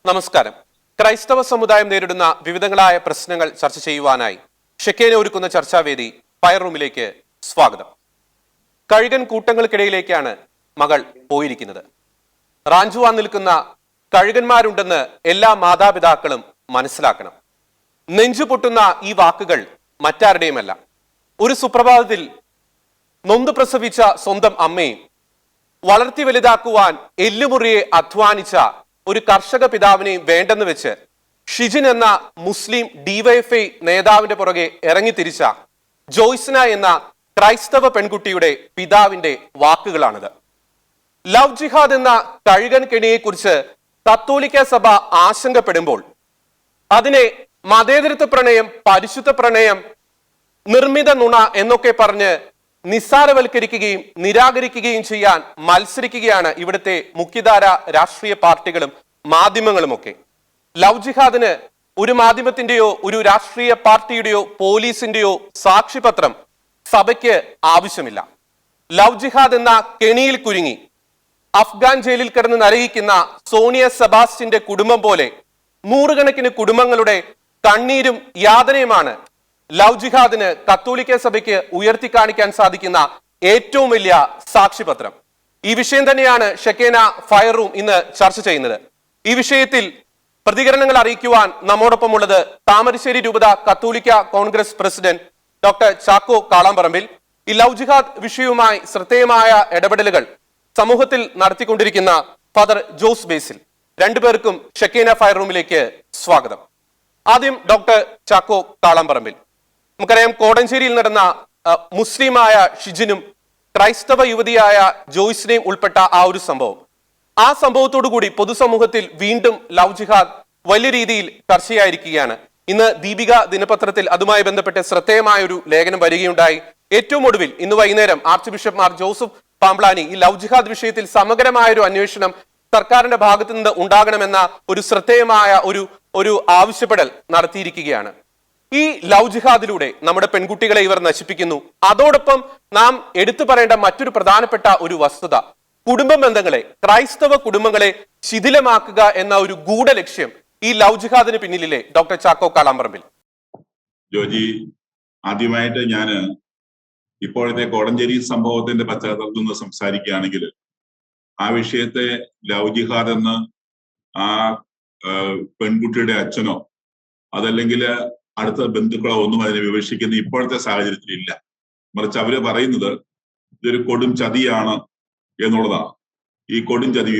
നമസ്കാരം. ക്രൈസ്തവ സമുദായം നേരിടുന്ന വിവിധങ്ങളായ പ്രശ്നങ്ങൾ ചർച്ച ചെയ്യുവാനായി ഷെക്കേന ഒരുക്കുന്ന ചർച്ചാവേദി ഫയർ റൂമിലേക്ക് സ്വാഗതം. കഴുകൻ കൂട്ടങ്ങൾക്കിടയിലേക്കാണ് മകൾ പോയിരിക്കുന്നത്. റാഞ്ചുവാൻ നിൽക്കുന്ന കഴുകന്മാരുണ്ടെന്ന് എല്ലാ മാതാപിതാക്കളും മനസ്സിലാക്കണം. നെഞ്ചുപൊട്ടുന്ന ഈ വാക്കുകൾ മറ്റാരുടെയുമല്ല. ഒരു സുപ്രഭാതത്തിൽ നൊന്ത് പ്രസവിച്ച സ്വന്തം അമ്മയും വളർത്തി വലുതാക്കുവാൻ എല്ലുമുറിയെ അധ്വാനിച്ച ഒരു കർഷക പിതാവിനെയും വേണ്ടെന്ന് വെച്ച് ഷിജിൻ എന്ന മുസ്ലിം ഡിവൈഎഫ്ഐ നേതാവിന്റെ പുറകെ ഇറങ്ങിത്തിരിച്ച ജോയ്സന എന്ന ക്രൈസ്തവ പെൺകുട്ടിയുടെ പിതാവിന്റെ വാക്കുകളാണിത്. ലവ് ജിഹാദ് എന്ന കഴുകൻ കെണിയെക്കുറിച്ച് കത്തോലിക്ക സഭ ആശങ്കപ്പെടുമ്പോൾ അതിനെ മതേതരത്വ പ്രണയം, പരിശുദ്ധ പ്രണയം, നിർമ്മിത നുണ എന്നൊക്കെ പറഞ്ഞ് നിസ്സാരവൽക്കരിക്കുകയും നിരാകരിക്കുകയും ചെയ്യാൻ മത്സരിക്കുകയാണ് ഇവിടുത്തെ മുഖ്യധാര രാഷ്ട്രീയ പാർട്ടികളും മാധ്യമങ്ങളുമൊക്കെ. ലവ് ജിഹാദിന് ഒരു മാധ്യമത്തിന്റെയോ ഒരു രാഷ്ട്രീയ പാർട്ടിയുടെയോ പോലീസിന്റെയോ സാക്ഷിപത്രം സഭയ്ക്ക് ആവശ്യമില്ല. ലവ് ജിഹാദ് എന്ന കെണിയിൽ കുരുങ്ങി അഫ്ഗാൻ ജയിലിൽ കിടന്ന് നരകിക്കുന്ന സോണിയ സെബാസ്റ്റ്യന്റെ കുടുംബം പോലെ നൂറുകണക്കിന് കുടുംബങ്ങളുടെ കണ്ണീരും യാതനയുമാണ് ലവ് ജിഹാദിന് കത്തോലിക്ക സഭയ്ക്ക് ഉയർത്തി കാണിക്കാൻ സാധിക്കുന്ന ഏറ്റവും വലിയ സാക്ഷിപത്രം. ഈ വിഷയം തന്നെയാണ് ഷെക്കേന ഫയർ റൂം ഇന്ന് ചർച്ച ചെയ്യുന്നത്. ഈ വിഷയത്തിൽ പ്രതികരണങ്ങൾ അറിയിക്കുവാൻ നമ്മോടൊപ്പം ഉള്ളത് താമരശ്ശേരി രൂപത കത്തോലിക്ക കോൺഗ്രസ് പ്രസിഡന്റ് ഡോക്ടർ ചാക്കോ കാളാമ്പറമ്പിൽ. ഈ ലവ് ജിഹാദ് വിഷയവുമായി ശ്രദ്ധേയമായ ഇടപെടലുകൾ സമൂഹത്തിൽ നടത്തിക്കൊണ്ടിരിക്കുന്ന ഫാദർ ജോസ് ബേസിൽ. രണ്ടുപേർക്കും ഷെക്കേന ഫയർ റൂമിലേക്ക് സ്വാഗതം. ആദ്യം ഡോക്ടർ ചാക്കോ കാളാമ്പറമ്പിൽ. നമുക്കറിയാം, കോടഞ്ചേരിയിൽ നടന്ന മുസ്ലിമായ ഷിജിനും ക്രൈസ്തവ യുവതിയായ ജോയ്സിനെയും ഉൾപ്പെട്ട ആ ഒരു സംഭവം, ആ സംഭവത്തോടു കൂടി പൊതുസമൂഹത്തിൽ വീണ്ടും ലവ് ജിഹാദ് വലിയ രീതിയിൽ ചർച്ചയായിരിക്കുകയാണ്. ഇന്ന് ദീപിക ദിനപത്രത്തിൽ അതുമായി ബന്ധപ്പെട്ട് ശ്രദ്ധേയമായ ഒരു ലേഖനം വരികയുണ്ടായി. ഏറ്റവും ഒടുവിൽ ഇന്ന് വൈകുന്നേരം arch bishop Mar Joseph Pamplany ഈ ലവ് ജിഹാദ് വിഷയത്തിൽ സമഗ്രമായ ഒരു അന്വേഷണം സർക്കാരിന്റെ ഭാഗത്തു നിന്ന് ഉണ്ടാകണമെന്ന ഒരു ശ്രദ്ധേയമായ ഒരു ആവശ്യപ്പെടൽ നടത്തിയിരിക്കുകയാണ്. ഈ ലവ് ജിഹാദിലൂടെ നമ്മുടെ പെൺകുട്ടികളെ ഇവർ നശിപ്പിക്കുന്നു. അതോടൊപ്പം നാം എടുത്തു പറയേണ്ട മറ്റൊരു പ്രധാനപ്പെട്ട ഒരു വസ്തുത, കുടുംബ ബന്ധങ്ങളെ, ക്രൈസ്തവ കുടുംബങ്ങളെ ശിഥിലമാക്കുക എന്ന ഒരു ഗൂഢലക്ഷ്യം ഈ ലവ് ജിഹാദിന് പിന്നിലില്ലേ ഡോക്ടർ ചാക്കോ കാളാമ്പറമ്പിൽ? ജോജി, ആദ്യമായിട്ട് ഞാൻ ഇപ്പോഴത്തെ കോടഞ്ചേരി സംഭവത്തിന്റെ പശ്ചാത്തലത്തിൽ നിന്ന് സംസാരിക്കുകയാണെങ്കിൽ ആ വിഷയത്തെ ലവ് ജിഹാദ് എന്ന് ആ പെൺകുട്ടിയുടെ അച്ഛനോ അതല്ലെങ്കിൽ അടുത്ത ബന്ധുക്കളോ ഒന്നും അതിനെ വിമർശിക്കുന്ന ഇപ്പോഴത്തെ സാഹചര്യത്തിൽ ഇല്ല. മറിച്ച് അവര് പറയുന്നത് ഇതൊരു കൊടും ചതിയാണ് എന്നുള്ളതാണ്. ഈ കൊടും ചതി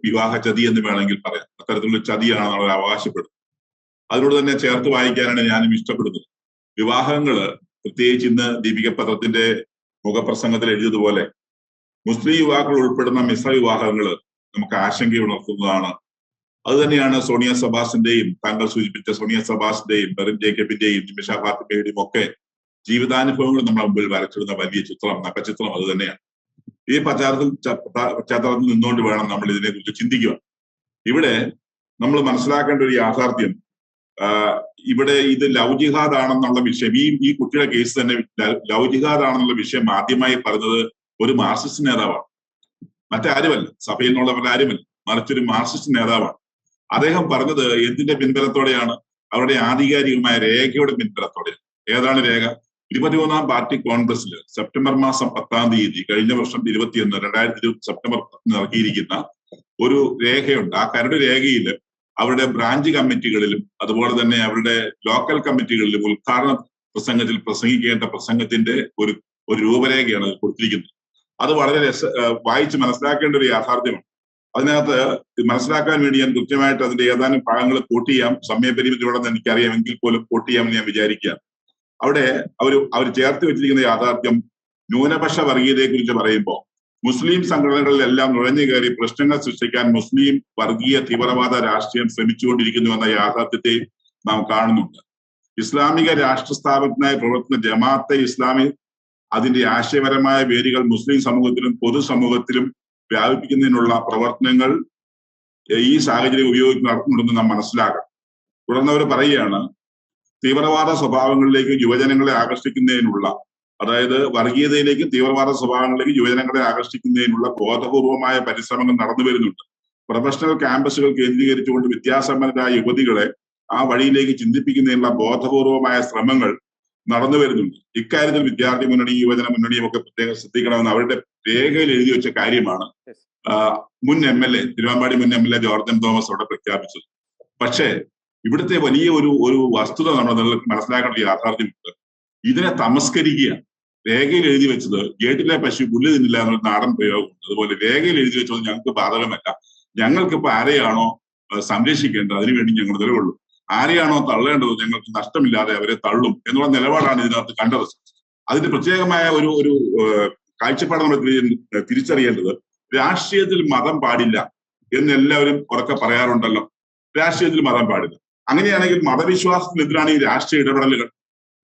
വിവാഹ ചതി എന്ന് വേണമെങ്കിൽ പറയാം. അത്തരത്തിലുള്ള ചതിയാണ് അവർ അവകാശപ്പെടുന്നത്. അതിനോട് തന്നെ ചേർത്ത് വായിക്കാനാണ് ഞാനും ഇഷ്ടപ്പെടുന്നത്. വിവാഹങ്ങള്, പ്രത്യേകിച്ച് ഇന്ന് ദീപിക പത്രത്തിന്റെ മുഖപ്രസംഗത്തിൽ എഴുതിയതുപോലെ മുസ്ലിം യുവാക്കൾ ഉൾപ്പെടുന്ന മിശ്ര വിവാഹങ്ങള് നമുക്ക് ആശങ്കയുണർത്തുന്നതാണ്. അത് തന്നെയാണ് സോണിയ സെബാസ്റ്റിന്റെയും താങ്കൾ സൂചിപ്പിച്ച സോണിയ സെബാസ്റ്റിന്റെയും മെറിൻ ജേക്കബിന്റെയും നിമിഷ ഫാത്തിമയുടെയും ഒക്കെ ജീവിതാനുഭവങ്ങൾ നമ്മുടെ മുമ്പിൽ വരച്ചിടുന്ന വലിയ ചിത്രം, നഖചിത്രം അത് തന്നെയാണ്. ഈ പശ്ചാത്തലത്തിൽ നിന്നുകൊണ്ട് വേണം നമ്മൾ ഇതിനെക്കുറിച്ച് ചിന്തിക്കുക. ഇവിടെ നമ്മൾ മനസ്സിലാക്കേണ്ട ഒരു യാഥാർത്ഥ്യം, ഇവിടെ ഇത് ലവ് ജിഹാദ് ആണെന്നുള്ള വിഷയം, ഈ കുട്ടിയുടെ കേസ് തന്നെ ലവ് ജിഹാദ് ആണെന്നുള്ള വിഷയം ആദ്യമായി പറഞ്ഞത് ഒരു മാർക്സിസ്റ്റ് നേതാവാണ്. മറ്റാരുമല്ല, സഭയിൽ നിന്നുള്ളവരുടെ ആരുമല്ല, മറിച്ചൊരു മാർക്സിസ്റ്റ് നേതാവാണ്. അദ്ദേഹം പറഞ്ഞത് എന്തിന്റെ പിൻബലത്തോടെയാണ്? അവരുടെ ആധികാരികമായ രേഖയുടെ പിൻബലത്തോടെയാണ്. ഏതാണ് രേഖ? 21ാം പാർട്ടി കോൺഗ്രസിൽ സെപ്റ്റംബർ മാസം 10-ാം തീയതി കഴിഞ്ഞ വർഷം 2020 സെപ്റ്റംബർ 10 ഇറക്കിയിരിക്കുന്ന ഒരു രേഖയുണ്ട്. ആ കരട് രേഖയിൽ അവരുടെ ബ്രാഞ്ച് കമ്മിറ്റികളിലും അതുപോലെ തന്നെ അവരുടെ ലോക്കൽ കമ്മിറ്റികളിലും ഉദ്ഘാടന പ്രസംഗത്തിൽ പ്രസംഗിക്കേണ്ട പ്രസംഗത്തിന്റെ ഒരു രൂപരേഖയാണ് കൊടുത്തിരിക്കുന്നത്. അത് വളരെ വായിച്ച് മനസ്സിലാക്കേണ്ട ഒരു യാഥാർത്ഥ്യമാണ്. അതിനകത്ത് മനസ്സിലാക്കാൻ വേണ്ടി ഞാൻ കൃത്യമായിട്ട് അതിന്റെ ഏതാനും ഭാഗങ്ങൾ കോട്ട് ചെയ്യാം. സമയപരിമിതിയോടെന്ന് എനിക്കറിയാമെങ്കിൽ പോലും കോട്ട് ചെയ്യാമെന്ന് ഞാൻ വിചാരിക്കുകയാണ്. അവിടെ അവർ ചേർത്ത് വെച്ചിരിക്കുന്ന യാഥാർത്ഥ്യം, ന്യൂനപക്ഷ വർഗീയതയെ കുറിച്ച് പറയുമ്പോൾ മുസ്ലിം സംഘടനകളിലെല്ലാം നുഴഞ്ഞു കയറി പ്രശ്നങ്ങൾ സൃഷ്ടിക്കാൻ മുസ്ലിം വർഗീയ തീവ്രവാദ രാഷ്ട്രീയം ശ്രമിച്ചുകൊണ്ടിരിക്കുന്നു എന്ന യാഥാർത്ഥ്യത്തെ നാം കാണുന്നുണ്ട്. ഇസ്ലാമിക രാഷ്ട്ര സ്ഥാപനത്തിനായി പ്രവർത്തിക്കുന്ന ജമാഅത്തെ ഇസ്ലാമി അതിന്റെ ആശയപരമായ വേരുകൾ മുസ്ലിം സമൂഹത്തിലും പൊതുസമൂഹത്തിലും വ്യാപിപ്പിക്കുന്നതിനുള്ള പ്രവർത്തനങ്ങൾ ഈ സാഹചര്യം ഉപയോഗിച്ച് നടത്തുന്നുണ്ടെന്ന് നാം മനസ്സിലാക്കണം. തുടർന്ന് അവർ പറയുകയാണ്, തീവ്രവാദ സ്വഭാവങ്ങളിലേക്ക് യുവജനങ്ങളെ ആകർഷിക്കുന്നതിനുള്ള, അതായത് വർഗീയതയിലേക്കും തീവ്രവാദ സ്വഭാവങ്ങളിലേക്കും യുവജനങ്ങളെ ആകർഷിക്കുന്നതിനുള്ള ബോധപൂർവമായ പരിശ്രമങ്ങൾ നടന്നു വരുന്നുണ്ട്. പ്രൊഫഷണൽ ക്യാമ്പസുകൾ കേന്ദ്രീകരിച്ചുകൊണ്ട് വിദ്യാസമ്പന്നരായ യുവതികളെ ആ വഴിയിലേക്ക് ചിന്തിപ്പിക്കുന്നതിനുള്ള ബോധപൂർവമായ ശ്രമങ്ങൾ നടന്നു വരുന്നുണ്ട്. ഇക്കാര്യത്തിൽ വിദ്യാർത്ഥി മുന്നണി, യുവജന മുന്നണിയും ഒക്കെ പ്രത്യേകം ശ്രദ്ധിക്കണമെന്ന് അവരുടെ രേഖയിൽ എഴുതി വെച്ച കാര്യമാണ് മുൻ MLA, തിരുവമ്പാടി മുൻ MLA ജോർജ് എം തോമസ് അവിടെ പ്രഖ്യാപിച്ചത്. പക്ഷേ ഇവിടുത്തെ വലിയ ഒരു വസ്തുത നമ്മൾ മനസ്സിലാക്കേണ്ട ഒരു യാഥാർത്ഥ്യമുണ്ട്. ഇതിനെ തമസ്കരിക്കുകയാണ്. രേഖയിൽ എഴുതി വെച്ചത് "ഏട്ടിലെ പശു പുല്ല് തിന്നില്ല" എന്നുള്ള നാടൻ പ്രയോഗമുണ്ട്. അതുപോലെ രേഖയിൽ എഴുതി വെച്ചത് ഞങ്ങൾക്ക് ബാധകമല്ല. ഞങ്ങൾക്കിപ്പോ ആരെയാണോ സംരക്ഷിക്കേണ്ടത് അതിനുവേണ്ടി ഞങ്ങൾ നിലകൊള്ളും, ആരെയാണോ തള്ളേണ്ടത് ഞങ്ങൾക്ക് നഷ്ടമില്ലാതെ അവരെ തള്ളും എന്നുള്ള നിലപാടാണ് ഇതിനകത്ത് കണ്ടത്. അതിന്റെ പ്രത്യേകമായ ഒരു കാഴ്ചപ്പാട് നമ്മൾ തിരിച്ചറിയേണ്ടത്, രാഷ്ട്രീയത്തിൽ മതം പാടില്ല എന്ന് എല്ലാവരും ഉറക്കെ പറയാറുണ്ടല്ലോ. രാഷ്ട്രീയത്തിൽ മതം പാടില്ല. അങ്ങനെയാണെങ്കിൽ മതവിശ്വാസത്തിനെതിരാണ് ഈ രാഷ്ട്രീയ ഇടപെടലുകൾ.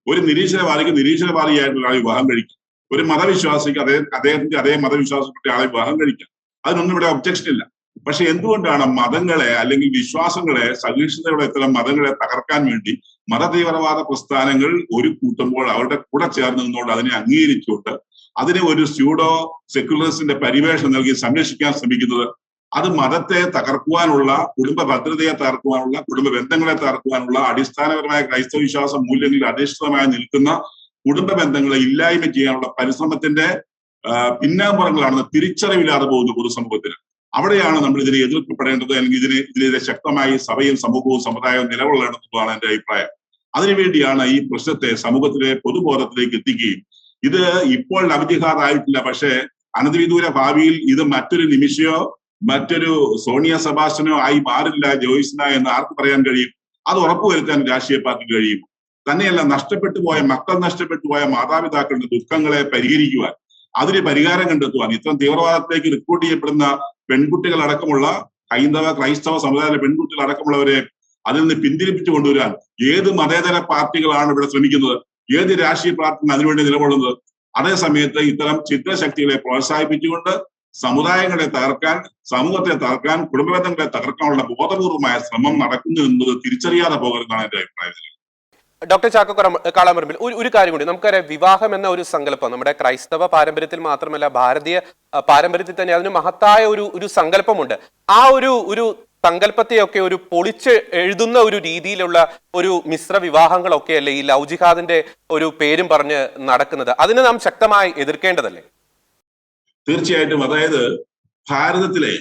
ഒരു നിരീശ്വരവാദിക്ക് നിരീശ്വരവാദിയായിട്ടുള്ള ആളെ വിവാഹം കഴിക്കാം, ഒരു മതവിശ്വാസിക്ക് അദ്ദേഹത്തിന്റെ അതേ മതവിശ്വാസപ്പെട്ട ആളെ വിവാഹം കഴിക്കാം. അതിനൊന്നും ഇവിടെ ഒബ്ജക്ഷൻ ഇല്ല. പക്ഷെ എന്തുകൊണ്ടാണ് മതങ്ങളെ അല്ലെങ്കിൽ വിശ്വാസങ്ങളെ, സഹിഷ്ണുതയുടെ ഇത്തരം മതങ്ങളെ തകർക്കാൻ വേണ്ടി മതതീവ്രവാദ പ്രസ്ഥാനങ്ങൾ ഒരു കൂട്ടുമ്പോൾ അവരുടെ കൂടെ ചേർന്ന് നിന്നുകൊണ്ട് അതിനെ അംഗീകരിച്ചുകൊണ്ട് അതിനെ ഒരു സ്യൂഡോ സെക്യുലറിസത്തിന്റെ പരിവേഷം നൽകി സംരക്ഷിക്കാൻ ശ്രമിക്കുന്നത്? അത് മതത്തെ തകർക്കുവാനുള്ള, കുടുംബ ഭദ്രതയെ തകർക്കുവാനുള്ള, കുടുംബ ബന്ധങ്ങളെ തകർക്കുവാനുള്ള, അടിസ്ഥാനപരമായ ക്രൈസ്തവ വിശ്വാസ മൂല്യങ്ങളിൽ അധിഷ്ഠിതമായി നിൽക്കുന്ന കുടുംബ ബന്ധങ്ങളെ ഇല്ലായ്മ ചെയ്യാനുള്ള പരിശ്രമത്തിന്റെ പിന്നാമ്പുറങ്ങളാണെന്ന് തിരിച്ചറിവില്ലാതെ പോകുന്ന പൊതുസമൂഹത്തിന്. അവിടെയാണ് നമ്മൾ ഇതിനെ എതിർക്കപ്പെടേണ്ടത്, അല്ലെങ്കിൽ ഇതിനെതിരെ ശക്തമായി സഭയും സമൂഹവും സമുദായവും നിലകൊള്ളേണ്ടതെന്നാണ് എന്റെ അഭിപ്രായം. അതിനുവേണ്ടിയാണ് ഈ പ്രശ്നത്തെ സമൂഹത്തിലെ പൊതുബോധത്തിലേക്ക് എത്തിക്കുകയും ഇത് ഇപ്പോൾ ലവ്ജിഹാദ് ആയിട്ടില്ല, പക്ഷേ അനന്തവിദൂര ഭാവിയിൽ ഇത് മറ്റൊരു നിമിഷയോ മറ്റൊരു സോണിയ സെബാസ്റ്റ്യനോ ആയി മാറില്ല ജോയ്സിന എന്ന് ആർക്ക് പറയാൻ കഴിയും? അത് ഉറപ്പുവരുത്താൻ രാഷ്ട്രീയ പാർട്ടിക്ക് കഴിയും. തന്നെയല്ല, നഷ്ടപ്പെട്ടു പോയ മക്കൾ, നഷ്ടപ്പെട്ടു പോയ മാതാപിതാക്കളുടെ ദുഃഖങ്ങളെ പരിഹരിക്കുവാൻ, അതിന് പരിഹാരം കണ്ടെത്തുവാൻ, ഇത്തരം തീവ്രവാദത്തിലേക്ക് റിക്രൂട്ട് ചെയ്യപ്പെടുന്ന പെൺകുട്ടികൾ അടക്കമുള്ള ക്രൈസ്തവ സമുദായത്തിലെ പെൺകുട്ടികൾ അടക്കമുള്ളവരെ അതിൽ നിന്ന് പിന്തിരിപ്പിച്ചു കൊണ്ടുവരാൻ ഏത് മതേതര പാർട്ടികളാണ് ഇവിടെ ശ്രമിക്കുന്നത്? ഏത് രാഷ്ട്രീയ പാർട്ടിയാണ് അതിനുവേണ്ടി നിലകൊള്ളുന്നത്? അതേ സമയത്ത് ഇത്തരം ചിത്രശക്തികളെ പ്രോത്സാഹിപ്പിച്ചുകൊണ്ട് സമുദായങ്ങളെ തകർക്കാൻ, സമൂഹത്തെ തകർക്കാൻ, കുടുംബബന്ധങ്ങളെ തകർക്കാനുള്ള ബോധപൂർവമായ ശ്രമം നടക്കുന്നു എന്നത് തിരിച്ചറിയാതെ പോകരുതെന്നാണ് എന്റെ അഭിപ്രായത്തിൽ. ഡോക്ടർ ചാക്കോ കാളാമ്പറമ്പിൽ, ഒരു കാര്യം കൂടി. നമുക്കറിയാം, വിവാഹം എന്ന ഒരു സങ്കല്പം നമ്മുടെ ക്രൈസ്തവ പാരമ്പര്യത്തിൽ മാത്രമല്ല ഭാരതീയ പാരമ്പര്യത്തിൽ തന്നെ അതിന് മഹത്തായ ഒരു സങ്കല്പമുണ്ട്. ആ ഒരു സങ്കല്പത്തെയൊക്കെ ഒരു പൊളിച്ച് എഴുതുന്ന ഒരു രീതിയിലുള്ള ഒരു മിശ്ര വിവാഹങ്ങളൊക്കെ അല്ലേ ഈ ലവ് ജിഹാദിന്റെ ഒരു പേരും പറഞ്ഞ് നടക്കുന്നത്? അതിനെ നാം ശക്തമായി എതിർക്കേണ്ടതല്ലേ? തീർച്ചയായിട്ടും. അതായത് ഭാരതത്തിലെ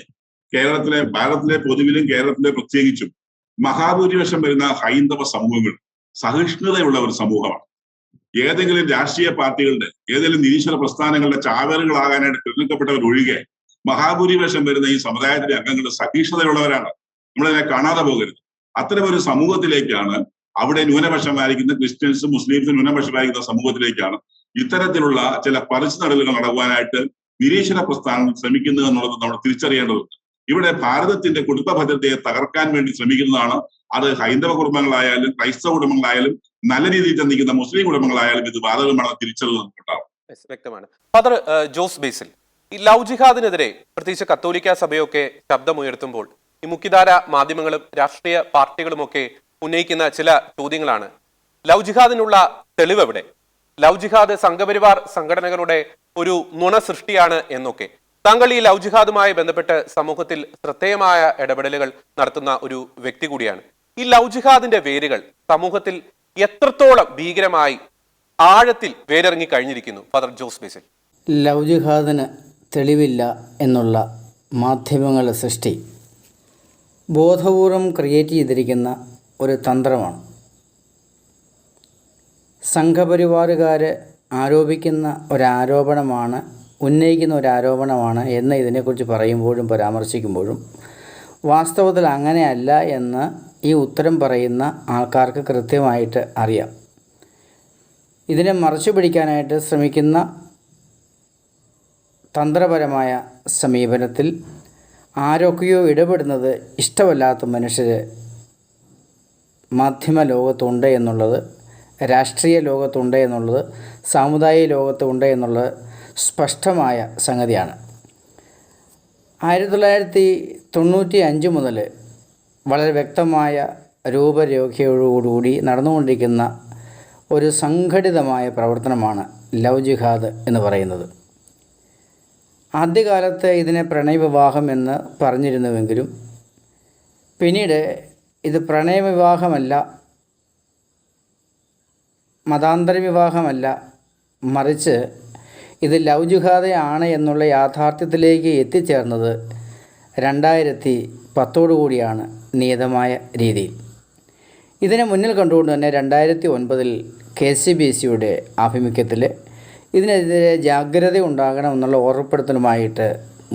പൊതുവിലും കേരളത്തിലെ പ്രത്യേകിച്ചും മഹാഭൂരിപക്ഷം വരുന്ന ഹൈന്ദവ സമൂഹങ്ങൾ സഹിഷ്ണുതയുള്ള ഒരു സമൂഹമാണ്. ഏതെങ്കിലും രാഷ്ട്രീയ പാർട്ടികളുടെ, ഏതെങ്കിലും നിരീശ്വര പ്രസ്ഥാനങ്ങളുടെ ചാവേറുകളാകാനായിട്ട് തിരഞ്ഞെടുക്കപ്പെട്ടവർ ഒഴികെ മഹാഭൂരിപക്ഷം വരുന്ന ഈ സമുദായത്തിലെ അംഗങ്ങൾ സഹിഷ്ണുതയുള്ളവരാണ്. നമ്മളതിനെ കാണാതെ പോകരുത്. അത്തരം ഒരു സമൂഹത്തിലേക്കാണ്, അവിടെ ന്യൂനപക്ഷമായിരിക്കുന്ന ക്രിസ്ത്യൻസും മുസ്ലിംസും ന്യൂനപക്ഷമായിരിക്കുന്ന സമൂഹത്തിലേക്കാണ് ഇത്തരത്തിലുള്ള ചില പറിച്ചു നടലുകൾ നടക്കുവാനായിട്ട് നിരീശ്വര പ്രസ്ഥാനങ്ങൾ ശ്രമിക്കുന്നത് എന്നുള്ളത് നമ്മൾ തിരിച്ചറിയേണ്ടതുണ്ട്. ഇവിടെ ഭാരതത്തിന്റെ കുടുംബ ഭദ്രതയെ തകർക്കാൻ വേണ്ടി ശ്രമിക്കുന്നതാണ്. അത് ഹൈന്ദവ കുടുംബങ്ങളായാലും ക്രൈസ്തവ കുടുംബങ്ങളായാലും നല്ല രീതിയിൽ ചിന്തിക്കുന്ന മുസ്ലിം കുടുംബങ്ങളായാലും ഇത് ബാധകമാണെന്ന് തിരിച്ചറിവ് നമുക്കുണ്ടാവും. വ്യക്തമാണ്. ഫാദർ ജോസ് ബേസിൽ, ഈ ലവ് ജിഹാദിനെതിരെ പ്രത്യേകിച്ച് കത്തോലിക്ക സഭയൊക്കെ ശബ്ദമുയർത്തുമ്പോൾ ഈ മുഖ്യധാര മാധ്യമങ്ങളും രാഷ്ട്രീയ പാർട്ടികളുമൊക്കെ ഉന്നയിക്കുന്ന ചില ചോദ്യങ്ങളാണ്: ലവ് ജിഹാദിനുള്ള തെളിവ് എവിടെ? ലവ് ജിഹാദ് സംഘപരിവാർ സംഘടനകളുടെ ഒരു നുണ സൃഷ്ടിയാണ് എന്നൊക്കെ. താങ്കൾ ഈ ലവ് ജിഹാദുമായി ബന്ധപ്പെട്ട് സമൂഹത്തിൽ ശ്രദ്ധേയമായ ഇടപെടലുകൾ നടത്തുന്ന ഒരു വ്യക്തി കൂടിയാണ്. ഈ ലവ് ജിഹാദിന്റെ വേരുകൾ സമൂഹത്തിൽ എത്രത്തോളം ഭീകരമായി ആഴത്തിൽ വേരിറങ്ങി കഴിഞ്ഞിരിക്കുന്നു ഫാദർ ജോസ് ബേസിൽ? ലവ് ജിഹാദിന് തെളിവില്ല എന്നുള്ള മാധ്യമങ്ങളുടെ സൃഷ്ടി ബോധപൂർവം ക്രിയേറ്റ് ചെയ്തിരിക്കുന്ന ഒരു തന്ത്രമാണ്. സംഘപരിവാറുകാർ ആരോപിക്കുന്ന ഒരാരോപണമാണ്, ഉന്നയിക്കുന്ന ഒരാരോപണമാണ് എന്ന് ഇതിനെക്കുറിച്ച് പറയുമ്പോഴും പരാമർശിക്കുമ്പോഴും വാസ്തവത്തിൽ അങ്ങനെയല്ല എന്ന് ഈ ഉത്തരം പറയുന്ന ആൾക്കാർക്ക് കൃത്യമായിട്ട് അറിയാം. ഇതിനെ മറച്ചു പിടിക്കാനായിട്ട് ശ്രമിക്കുന്ന തന്ത്രപരമായ സമീപനത്തിൽ ആരൊക്കെയോ ഇടപെടുന്നത് ഇഷ്ടമല്ലാത്ത മനുഷ്യർ മാധ്യമ ലോകത്തുണ്ട് എന്നുള്ളത്, രാഷ്ട്രീയ ലോകത്തുണ്ട് എന്നുള്ളത്, സാമുദായിക ലോകത്തുണ്ട് എന്നുള്ളത് സ്പഷ്ടമായ സംഗതിയാണ്. 1995 മുതൽ വളരെ വ്യക്തമായ രൂപരേഖയോടുകൂടി നടന്നുകൊണ്ടിരിക്കുന്ന ഒരു സംഘടിതമായ പ്രവർത്തനമാണ് ലവ് ജിഹാദ് എന്ന് പറയുന്നത്. ആദ്യകാലത്ത് ഇതിനെ പ്രണയവിവാഹം എന്ന് പറഞ്ഞിരുന്നുവെങ്കിലും പിന്നീട് ഇത് പ്രണയവിവാഹമല്ല, മതാന്തര വിവാഹമല്ല, മറിച്ച് ഇത് ലവ് ജിഹാദയാണ് എന്നുള്ള യാഥാർത്ഥ്യത്തിലേക്ക് എത്തിച്ചേർന്നത് 2010 കൂടിയാണ് നിയതമായ രീതിയിൽ. ഇതിനെ മുന്നിൽ കണ്ടുകൊണ്ട് തന്നെ 2009 KCBCയുടെ ആഭിമുഖ്യത്തിൽ ഇതിനെതിരെ ജാഗ്രത ഉണ്ടാകണമെന്നുള്ള ഓർമ്മപ്പെടുത്തലുമായിട്ട്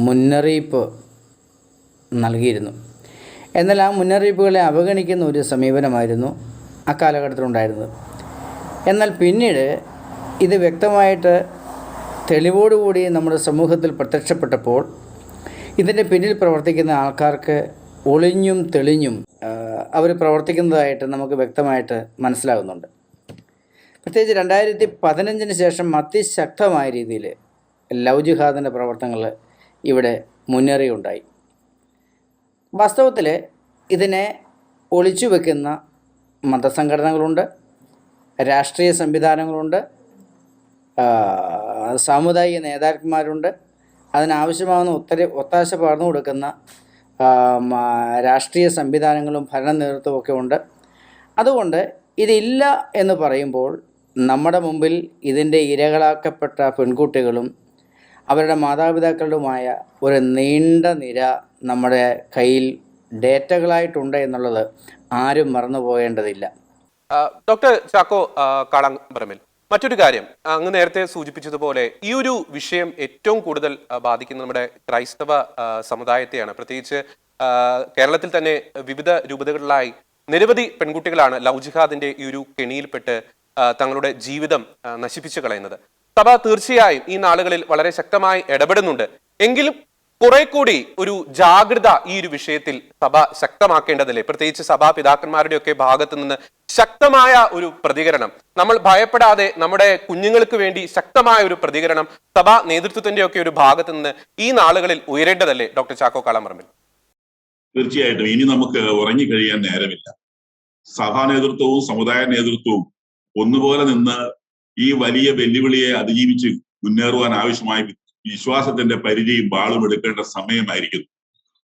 മുന്നറിയിപ്പ് നൽകിയിരുന്നു. എന്നാൽ ആ മുന്നറിയിപ്പുകളെ അവഗണിക്കുന്ന ഒരു സമീപനമായിരുന്നു അക്കാലഘട്ടത്തിലുണ്ടായിരുന്നത്. എന്നാൽ പിന്നീട് ഇത് വ്യക്തമായിട്ട് തെളിവോടുകൂടി നമ്മുടെ സമൂഹത്തിൽ പ്രത്യക്ഷപ്പെട്ടപ്പോൾ ഇതിൻ്റെ പിന്നിൽ പ്രവർത്തിക്കുന്ന ആൾക്കാർക്ക് ഒളിഞ്ഞും തെളിഞ്ഞും അവർ പ്രവർത്തിക്കുന്നതായിട്ട് നമുക്ക് വ്യക്തമായിട്ട് മനസ്സിലാകുന്നുണ്ട്. പ്രത്യേകിച്ച് 2015 ശേഷം അതിശക്തമായ രീതിയിൽ ലവ് ജിഹാദിൻ്റെ പ്രവർത്തനങ്ങൾ ഇവിടെ മുന്നേറിയുണ്ടായി. വാസ്തവത്തിൽ ഇതിനെ ഒളിച്ചു വയ്ക്കുന്ന മതസംഘടനകളുണ്ട്, രാഷ്ട്രീയ സംവിധാനങ്ങളുണ്ട്, സാമുദായിക നേതാക്കന്മാരുണ്ട്, അതിനാവശ്യമാകുന്ന ഒത്താശ പകർന്നു കൊടുക്കുന്ന രാഷ്ട്രീയ സംവിധാനങ്ങളും ഭരണ നേതൃത്വവും ഒക്കെ ഉണ്ട്. അതുകൊണ്ട് ഇതില്ല എന്ന് പറയുമ്പോൾ നമ്മുടെ മുമ്പിൽ ഇതിൻ്റെ ഇരകളാക്കപ്പെട്ട പെൺകുട്ടികളും അവരുടെ മാതാപിതാക്കളുടെയുമായ ഒരു നീണ്ട നിര നമ്മുടെ കയ്യിൽ ഡേറ്റകളായിട്ടുണ്ട് എന്നുള്ളത് ആരും മറന്നു പോകേണ്ടതില്ല. ഡോക്ടർ ചാക്കോ കാളാമ്പറമ്പിൽ, മറ്റൊരു കാര്യം, അങ്ങ് നേരത്തെ സൂചിപ്പിച്ചതുപോലെ ഈ ഒരു വിഷയം ഏറ്റവും കൂടുതൽ ബാധിക്കുന്ന നമ്മുടെ ക്രൈസ്തവ സമുദായത്തെയാണ്. പ്രത്യേകിച്ച് കേരളത്തിൽ തന്നെ വിവിധ രൂപതകളിലായി നിരവധി പെൺകുട്ടികളാണ് ലവ് ജിഹാദിന്റെ ഈ ഒരു കെണിയിൽപ്പെട്ട് തങ്ങളുടെ ജീവിതം നശിപ്പിച്ചു കളയുന്നത്. സഭ തീർച്ചയായും ഈ നാളുകളിൽ വളരെ ശക്തമായി ഇടപെടുന്നുണ്ട്. എങ്കിലും കുറെ കൂടി ഒരു ജാഗ്രത ഈ ഒരു വിഷയത്തിൽ സഭ ശക്തമാക്കേണ്ടതല്ലേ? പ്രത്യേകിച്ച് സഭാ പിതാക്കന്മാരുടെ ഒക്കെ ഭാഗത്തു നിന്ന് ശക്തമായ ഒരു പ്രതികരണം, നമ്മൾ ഭയപ്പെടാതെ നമ്മുടെ കുഞ്ഞുങ്ങൾക്ക് വേണ്ടി ശക്തമായ ഒരു പ്രതികരണം സഭാ നേതൃത്വത്തിന്റെ ഒക്കെ ഒരു ഭാഗത്തു നിന്ന് ഈ നാളുകളിൽ ഉയരേണ്ടതല്ലേ ഡോക്ടർ ചാക്കോ കാളാമ്പറമ്പിൽ? തീർച്ചയായിട്ടും ഇനി നമുക്ക് ഉറങ്ങിക്കഴിയാൻ നേരമില്ല. സഭാ നേതൃത്വവും സമുദായ നേതൃത്വവും ഒന്നുപോലെ നിന്ന് ഈ വലിയ വെല്ലുവിളിയെ അതിജീവിച്ച് മുന്നേറുവാൻ ആവശ്യമായ വിശ്വാസത്തിന്റെ പരിധിയും ബാളും എടുക്കേണ്ട സമയമായിരിക്കുന്നു.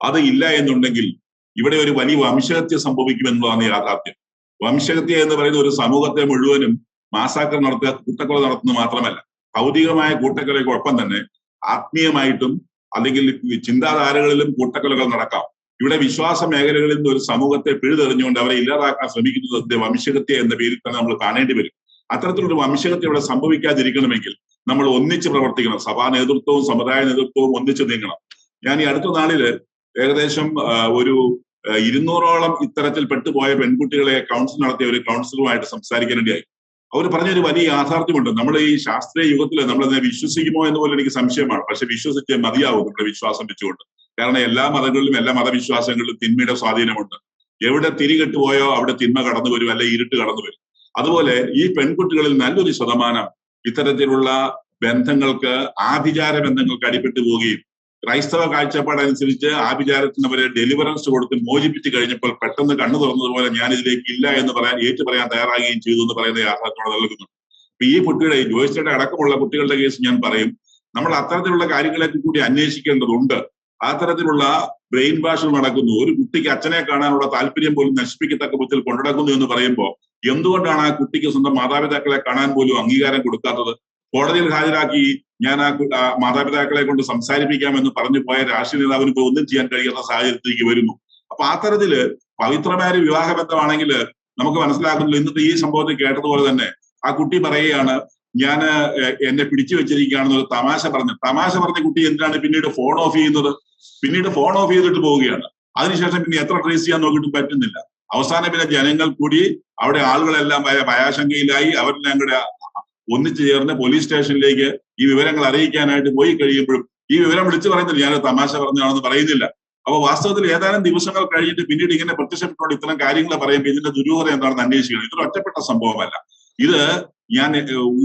അത് ഇല്ല എന്നുണ്ടെങ്കിൽ ഇവിടെ ഒരു വലിയ വംശഹത്യ സംഭവിക്കുമെന്നുള്ളതാണ് യാഥാർത്ഥ്യം. വംശഹത്യ എന്ന് പറയുന്ന ഒരു സമൂഹത്തെ മുഴുവനും മാസാക്കൾ നടത്തുക, കൂട്ടക്കൊല നടത്തുന്നത് മാത്രമല്ല, ഭൗതികമായ കൂട്ടക്കൊലയ്ക്കൊപ്പം തന്നെ ആത്മീയമായിട്ടും അല്ലെങ്കിൽ ചിന്താധാരകളിലും കൂട്ടക്കൊലകൾ നടക്കാം. ഇവിടെ വിശ്വാസ മേഖലകളിൽ നിന്ന് ഒരു സമൂഹത്തെ പിഴുതെറിഞ്ഞുകൊണ്ട് അവരെ ഇല്ലാതാക്കാൻ ശ്രമിക്കുന്നത് വംശഹത്യ എന്ന പേരിൽ തന്നെ നമ്മൾ കാണേണ്ടി വരും. അത്തരത്തിലൊരു വംശഹത്യ ഇവിടെ സംഭവിക്കാതിരിക്കണമെങ്കിൽ നമ്മൾ ഒന്നിച്ച് പ്രവർത്തിക്കണം. സഭാ നേതൃത്വവും സമുദായ നേതൃത്വവും ഒന്നിച്ച് നീങ്ങണം. ഞാൻ ഈ അടുത്ത നാളില് ഏകദേശം ഒരു 200ഓളം ഇത്തരത്തിൽ പെട്ടുപോയ പെൺകുട്ടികളെ കൗൺസിൽ നടത്തിയ ഒരു കൗൺസിലറുമായിട്ട് സംസാരിക്കാനിടയായി. അവർ പറഞ്ഞൊരു വലിയ യാഥാർത്ഥ്യമുണ്ട്. നമ്മൾ ഈ ശാസ്ത്രീയ യുഗത്തിൽ നമ്മളതിനെ വിശ്വസിക്കുമോ എന്ന് പോലെ എനിക്ക് സംശയമാണ്. പക്ഷെ വിശ്വസിച്ചേ മതിയാവും നമ്മുടെ വിശ്വാസം വെച്ചുകൊണ്ട്. കാരണം എല്ലാ മതങ്ങളിലും എല്ലാ മതവിശ്വാസങ്ങളിലും തിന്മയുടെ സ്വാധീനമുണ്ട്. എവിടെ തിരികെട്ടുപോയോ അവിടെ തിന്മ കടന്നു വരും, അല്ലെ ഇരുട്ട് കടന്നു വരും. അതുപോലെ ഈ പെൺകുട്ടികളിൽ നല്ലൊരു ശതമാനം ഇത്തരത്തിലുള്ള ബന്ധങ്ങൾക്ക്, ആഭിചാര ബന്ധങ്ങൾക്ക് അടിപ്പെട്ടു പോവുകയും ക്രൈസ്തവ കാഴ്ചപ്പാടനുസരിച്ച് ആഭിചാരത്തിന് അവരെ ഡെലിവറൻസ് കൊടുത്ത് മോചിപ്പിച്ച് കഴിഞ്ഞപ്പോൾ പെട്ടെന്ന് കണ്ണു തുറന്നതുപോലെ ഞാൻ ഇതിലേക്ക് ഇല്ല എന്ന് പറയാൻ തയ്യാറാകുകയും ചെയ്തു എന്ന് പറയുന്ന യാഥാർത്ഥ്യമാണ് നൽകുന്നുണ്ട്. അപ്പൊ ഈ കുട്ടിയുടെ, ജോയിസ്റ്റയുടെ അടക്കമുള്ള കുട്ടികളുടെ കേസ് ഞാൻ പറയും, നമ്മൾ അത്തരത്തിലുള്ള കാര്യങ്ങളെയൊക്കെ കൂടി അന്വേഷിക്കേണ്ടതുണ്ട്. അത്തരത്തിലുള്ള ബ്രെയിൻ വാഷ് നടക്കുന്നു. ഒരു കുട്ടിക്ക് അച്ഛനെ കാണാനുള്ള താല്പര്യം പോലും നശിപ്പിക്കത്തക്ക വിധത്തിൽ കൊണ്ടുനടക്കുന്നു എന്ന് പറയുമ്പോൾ എന്തുകൊണ്ടാണ് ആ കുട്ടിക്ക് സ്വന്തം മാതാപിതാക്കളെ കാണാൻ പോലും അംഗീകാരം കൊടുക്കാത്തത്? കോടതിയിൽ ഹാജരാക്കി ഞാൻ ആ മാതാപിതാക്കളെ കൊണ്ട് സംസാരിപ്പിക്കാമെന്ന് പറഞ്ഞു പോയ രാഷ്ട്രീയ നേതാവിന് ഇപ്പോൾ ഒന്നും ചെയ്യാൻ കഴിയാത്ത സാഹചര്യത്തിലേക്ക് വരുന്നു. അപ്പൊ അത്തരത്തില് പവിത്രമായ ഒരു വിവാഹ ബന്ധമാണെങ്കിൽ നമുക്ക് മനസ്സിലാക്കുന്നില്ല. ഇന്നത്തെ ഈ സംഭവത്തിൽ കേട്ടതുപോലെ തന്നെ ആ കുട്ടി പറയുകയാണ്, ഞാൻ എന്നെ പിടിച്ചു വെച്ചിരിക്കുകയാണെന്നൊരു തമാശ പറഞ്ഞ കുട്ടി എന്തിനാണ് പിന്നീട് ഫോൺ ഓഫ് ചെയ്യുന്നത്? പിന്നീട് ഫോൺ ഓഫ് ചെയ്തിട്ട് പോവുകയാണ്. അതിനുശേഷം പിന്നെ എത്ര ട്രേസ് ചെയ്യാൻ നോക്കിയിട്ടും പറ്റുന്നില്ല. അവസാനം പിന്നെ ജനങ്ങൾ കൂടി അവിടെ ആളുകളെല്ലാം ഭയാശങ്കയിലായി അവരെല്ലാം കൂടെ ഒന്നിച്ചു ചേർന്ന് പോലീസ് സ്റ്റേഷനിലേക്ക് ഈ വിവരങ്ങൾ അറിയിക്കാനായിട്ട് പോയി കഴിയുമ്പോഴും ഈ വിവരം വിളിച്ചു പറയുന്നില്ല, ഞാൻ തമാശ പറഞ്ഞാണെന്ന് പറയുന്നില്ല. അപ്പൊ വാസ്തവത്തിൽ ഏതാനും ദിവസങ്ങൾ കഴിഞ്ഞിട്ട് പിന്നീട് ഇങ്ങനെ പ്രത്യക്ഷപ്പെട്ടുകൊണ്ട് ഇത്തരം കാര്യങ്ങൾ പറയുമ്പോൾ ഇതിന്റെ ദുരൂഹത എന്താണെന്ന് അന്വേഷിക്കണം. ഇതൊരു ഒറ്റപ്പെട്ട സംഭവമല്ല. ഇത് ഞാൻ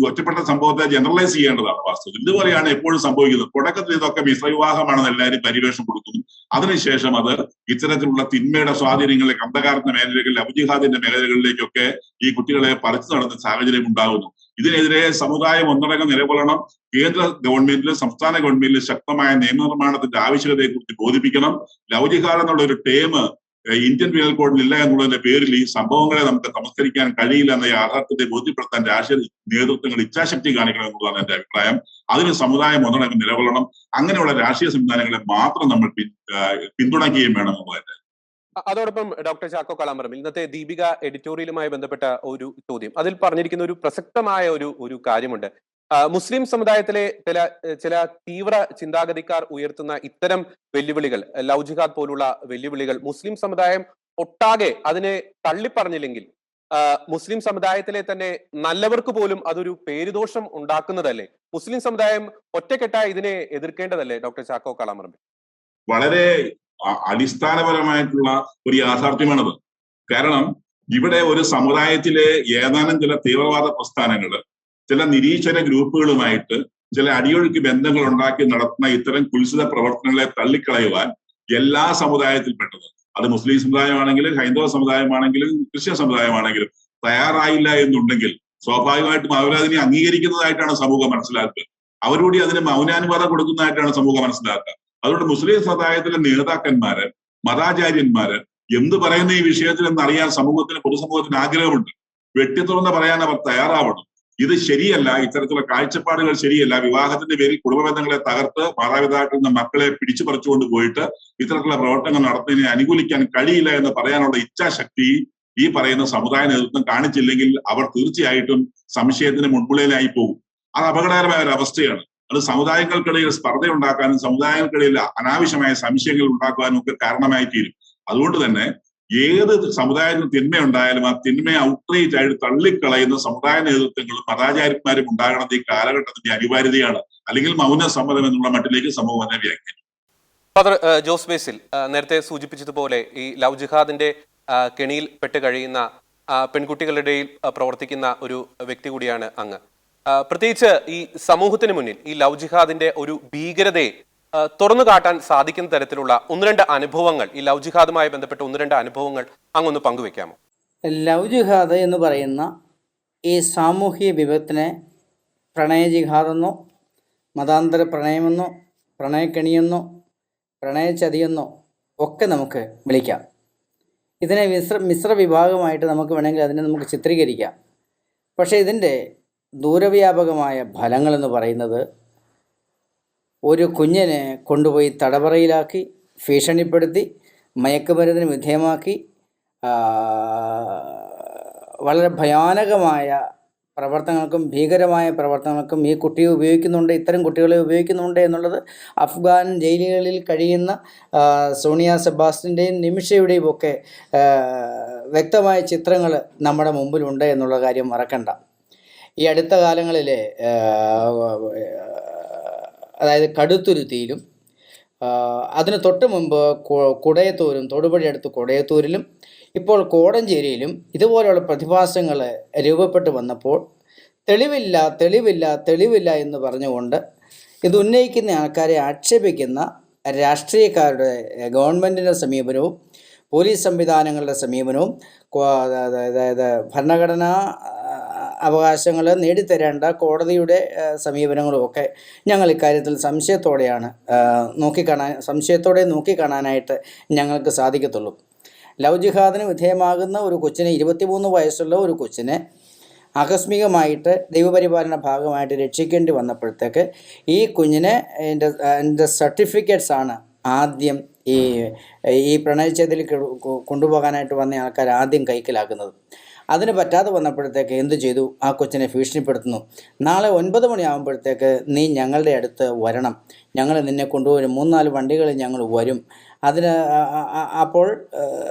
ഒറ്റപ്പെട്ട സംഭവത്തെ ജനറലൈസ് ചെയ്യേണ്ടതാണ്. വാസ്തവത്തിൽ ഇതുപോലെയാണ് എപ്പോഴും സംഭവിക്കുന്നത്. തുടക്കത്തിൽ ഇതൊക്കെ മിശ്രവിവാഹമാണെന്ന് എല്ലാവരും പരിവേഷം കൊടുക്കുന്നു. അതിനുശേഷം അത് ഇത്തരത്തിലുള്ള തിന്മയുടെ സ്വാധീനങ്ങളിലേക്ക്, അന്ധകാരത്തിന്റെ മേഖലകളിൽ, ലവ് ജിഹാദിന്റെ മേഖലകളിലേക്കൊക്കെ ഈ കുട്ടികളെ പറിച്ചു നടന്ന സാഹചര്യം ഉണ്ടാകുന്നു. ഇതിനെതിരെ സമുദായം ഒന്നടങ്കം നിലകൊള്ളണം. കേന്ദ്ര ഗവൺമെന്റിലും സംസ്ഥാന ഗവൺമെന്റിലും ശക്തമായ നിയമനിർമ്മാണത്തിന്റെ ആവശ്യകതയെക്കുറിച്ച് ബോധിപ്പിക്കണം. ലവ് ജിഹാദ് എന്നുള്ള ഒരു ടേം ഇന്ത്യൻ പീനൽ കോഡിൽ ഇല്ല എന്നുള്ളതിന്റെ പേരിൽ ഈ സംഭവങ്ങളെ നമുക്ക് തമസ്കരിക്കാൻ കഴിയില്ല എന്ന യാഥാർത്ഥ്യത്തെ ബോധ്യപ്പെടുത്താൻ രാഷ്ട്രീയ നേതൃത്വങ്ങൾ ഇച്ഛാശക്തി കാണിക്കണം എന്നുള്ളതാണ് എന്റെ അഭിപ്രായം. അതിന് സമുദായം ഒന്നടങ്കം നിലകൊള്ളണം. അങ്ങനെയുള്ള രാഷ്ട്രീയ സംവിധാനങ്ങളെ മാത്രം നമ്മൾ പിന്തുണയ്ക്കുകയും വേണം എന്നുള്ളത്. അതോടൊപ്പം ഡോക്ടർ ചാക്കോ കളാമ്പറമ്പിൽ, ഇന്നത്തെ ദീപിക എഡിറ്റോറിയലുമായി ബന്ധപ്പെട്ട ഒരു ചോദ്യം, അതിൽ പറഞ്ഞിരിക്കുന്ന ഒരു പ്രസക്തമായ ഒരു കാര്യമുണ്ട്. മുസ്ലിം സമുദായത്തിലെ ചില തീവ്ര ചിന്താഗതിക്കാർ ഉയർത്തുന്ന ഇത്തരം വെല്ലുവിളികൾ, ലവ് ജിഹാദ് പോലുള്ള വെല്ലുവിളികൾ മുസ്ലിം സമുദായം ഒട്ടാകെ അതിനെ തള്ളിപ്പറഞ്ഞില്ലെങ്കിൽ മുസ്ലിം സമുദായത്തിലെ തന്നെ നല്ലവർക്ക് പോലും അതൊരു പേരുദോഷം ഉണ്ടാക്കുന്നതല്ലേ? മുസ്ലിം സമുദായം ഒറ്റക്കെട്ടായി ഇതിനെ എതിർക്കേണ്ടതല്ലേ ഡോക്ടർ ചാക്കോ കളാമ്പറമ്പിൽ? വളരെ അടിസ്ഥാനപരമായിട്ടുള്ള ഒരു യാഥാർത്ഥ്യമാണത്. കാരണം ഇവിടെ ഒരു സമുദായത്തിലെ ഏതാനും ചില തീവ്രവാദ പ്രസ്ഥാനങ്ങള് ചില നിരീശ്വര ഗ്രൂപ്പുകളുമായിട്ട് ചില അടിയൊഴുക്ക് ബന്ധങ്ങൾ ഉണ്ടാക്കി നടത്തുന്ന ഇത്തരം കുൽസിത പ്രവർത്തനങ്ങളെ തള്ളിക്കളയുവാൻ എല്ലാ സമുദായത്തിൽപ്പെട്ടത്, അത് മുസ്ലിം സമുദായമാണെങ്കിലും ഹൈന്ദവ സമുദായമാണെങ്കിലും ക്രിസ്ത്യൻ സമുദായമാണെങ്കിലും തയ്യാറായില്ല എന്നുണ്ടെങ്കിൽ സ്വാഭാവികമായിട്ടും അവരതിനെ അംഗീകരിക്കുന്നതായിട്ടാണ് സമൂഹം മനസ്സിലാക്കുക. അവരോട് അതിന് മൗനാനുവാദം കൊടുക്കുന്നതായിട്ടാണ് സമൂഹം മനസ്സിലാക്കുക. അതുകൊണ്ട് മുസ്ലിം സമുദായത്തിലെ നേതാക്കന്മാര്, മതാചാര്യന്മാര് എന്ത് പറയുന്ന ഈ വിഷയത്തിൽ എന്നറിയാൻ പൊതുസമൂഹത്തിന് ആഗ്രഹമുണ്ട്. വെട്ടിത്തുറന്ന് പറയാൻ അവർ തയ്യാറാവണം. ഇത് ശരിയല്ല, ഇത്തരത്തിലുള്ള കാഴ്ചപ്പാടുകൾ ശരിയല്ല. വിവാഹത്തിന്റെ പേരിൽ കുടുംബ ബന്ധങ്ങളെ തകർത്ത് മാതാപിതാക്കളിൽ നിന്ന് മക്കളെ പിടിച്ചു പറിച്ചുകൊണ്ട് പോയിട്ട് ഇത്തരത്തിലുള്ള പ്രവർത്തനങ്ങൾ നടത്തുന്നതിനെ അനുകൂലിക്കാൻ കഴിയില്ല എന്ന് പറയാനുള്ള ഇച്ഛാശക്തി ഈ പറയുന്ന സമുദായ നേതൃത്വം കാണിച്ചില്ലെങ്കിൽ അവർ തീർച്ചയായിട്ടും സംശയത്തിന് മുൻപിളയിലായി പോകും. അത് അപകടകരമായ ഒരു അവസ്ഥയാണ്. അത് സമുദായങ്ങൾക്കിടയിൽ സ്പർദ്ധ ഉണ്ടാക്കാനും സമുദായങ്ങൾക്കിടയിൽ അനാവശ്യമായ സംശയങ്ങൾ ഉണ്ടാക്കുവാനും ഒക്കെ കാരണമായി തീരും. അതുകൊണ്ട് തന്നെ ഏത് സമുദായത്തിന് തിന്മയുണ്ടായാലും ആ തിന്മയെ ഔട്ട്റീച്ച് ആയിട്ട് തള്ളിക്കളയുന്ന സമുദായ നേതൃത്വങ്ങളും മതാചാര്യന്മാരും ഉണ്ടാകണത് ഈ കാലഘട്ടത്തിന്റെ അനിവാര്യതയാണ്. അല്ലെങ്കിൽ മൗന സമ്മതം എന്നുള്ള മട്ടിലേക്ക് സമൂഹം തന്നെ വ്യാഖ്യാനിക്കും. ഫാദർ ജോസ് ബേസിൽ നേരത്തെ സൂചിപ്പിച്ചതുപോലെ ഈ ലവ് ജിഹാദിന്റെ കെണിയിൽ പെട്ട് കഴിയുന്ന പെൺകുട്ടികളുടെ പ്രവർത്തിക്കുന്ന ഒരു വ്യക്തി കൂടിയാണ് അങ്ങ്. പ്രത്യേകിച്ച് ഈ സമൂഹത്തിന് മുന്നിൽ ഈ ലവ് ജിഹാദിന്റെ ഒരു ഭീകരതയെ തുറന്നു കാട്ടാൻ സാധിക്കുന്ന തരത്തിലുള്ള ഒന്ന് രണ്ട് അനുഭവങ്ങൾ, ഈ ലവ് ജിഹാദുമായി ബന്ധപ്പെട്ട ഒന്ന് രണ്ട് അനുഭവങ്ങൾ അങ്ങൊന്ന് പങ്കുവെക്കാമോ? ലവ് ജിഹാദ് എന്ന് പറയുന്ന ഈ സാമൂഹിക വിപത്തിനെ പ്രണയ ജിഹാദെന്നോ മതാന്തര പ്രണയമെന്നോ പ്രണയക്കെണിയെന്നോ പ്രണയചതിയെന്നോ ഒക്കെ നമുക്ക് വിളിക്കാം. ഇതിനെ മിശ്ര വിഭാഗമായിട്ട് നമുക്ക് വേണമെങ്കിൽ അതിനെ നമുക്ക് ചിത്രീകരിക്കാം. പക്ഷേ ഇതിൻ്റെ ദൂരവ്യാപകമായ ഫലങ്ങളെന്ന് പറയുന്നത് ഒരു കുഞ്ഞിനെ കൊണ്ടുപോയി തടവറയിലാക്കി, ഭീഷണിപ്പെടുത്തി, മയക്കുമരുന്നിന് വിധേയമാക്കി വളരെ ഭയാനകമായ പ്രവർത്തനങ്ങൾക്കും ഭീകരമായ പ്രവർത്തനങ്ങൾക്കും ഈ കുട്ടിയെ ഉപയോഗിക്കുന്നുണ്ട്, ഇത്തരം കുട്ടികളെ ഉപയോഗിക്കുന്നുണ്ട് എന്നുള്ളത് അഫ്ഗാൻ ജയിലുകളിൽ കഴിയുന്ന സോണിയ സെബാസ്റ്റ്യൻ്റെയും നിമിഷയുടെയും ഒക്കെ വ്യക്തമായ ചിത്രങ്ങൾ നമ്മുടെ മുമ്പിലുണ്ട് എന്നുള്ള കാര്യം മറക്കണ്ട. ഈ അടുത്ത കാലങ്ങളിൽ അതായത് കടുത്തുരുത്തിയിലും അതിന് തൊട്ട് മുമ്പ് കുടയത്തൂരും, തൊടുപുഴ അടുത്ത് കുടയത്തൂരിലും ഇപ്പോൾ കോടഞ്ചേരിയിലും ഇതുപോലെയുള്ള പ്രതിഭാസങ്ങൾ രൂപപ്പെട്ടു വന്നപ്പോൾ തെളിവില്ല എന്ന് പറഞ്ഞുകൊണ്ട് ഇത് ഉന്നയിക്കുന്ന ആൾക്കാരെ ആക്ഷേപിക്കുന്ന രാഷ്ട്രീയക്കാരുടെ, ഗവൺമെൻറ്റിൻ്റെ സമീപനവും പോലീസ് സംവിധാനങ്ങളുടെ സമീപനവും അതായത് ഭരണഘടനാ അവകാശങ്ങൾ നേടിത്തരേണ്ട കോടതിയുടെ സമീപനങ്ങളുമൊക്കെ ഞങ്ങൾ ഇക്കാര്യത്തിൽ സംശയത്തോടെ നോക്കിക്കാണാനായിട്ട് ഞങ്ങൾക്ക് സാധിക്കത്തുള്ളൂ. ലവ് ജിഹാദിന് വിധേയമാകുന്ന ഒരു കൊച്ചിനെ, 23 വയസ്സുള്ള ഒരു കൊച്ചിനെ ആകസ്മികമായിട്ട് ദൈവപരിപാലന ഭാഗമായിട്ട് രക്ഷിക്കേണ്ടി വന്നപ്പോഴത്തേക്ക് ഈ കുഞ്ഞിനെ എൻ്റെ സർട്ടിഫിക്കറ്റ്സ് ആണ് ആദ്യം ഈ പ്രണയച്ചതിൽ കൊണ്ടുപോകാനായിട്ട് വന്ന ആൾക്കാർ ആദ്യം കൈക്കലാക്കുന്നത്. അതിന് പറ്റാതെ വന്നപ്പോഴത്തേക്ക് എന്തു ചെയ്തു? ആ കൊച്ചിനെ ഭീഷണിപ്പെടുത്തുന്നു. നാളെ 9 മണിയാകുമ്പോഴത്തേക്ക് നീ ഞങ്ങളുടെ അടുത്ത് വരണം, ഞങ്ങൾ നിന്നെ കൊണ്ടുവരും, 3-4 വണ്ടികളിൽ ഞങ്ങൾ വരും, അപ്പോൾ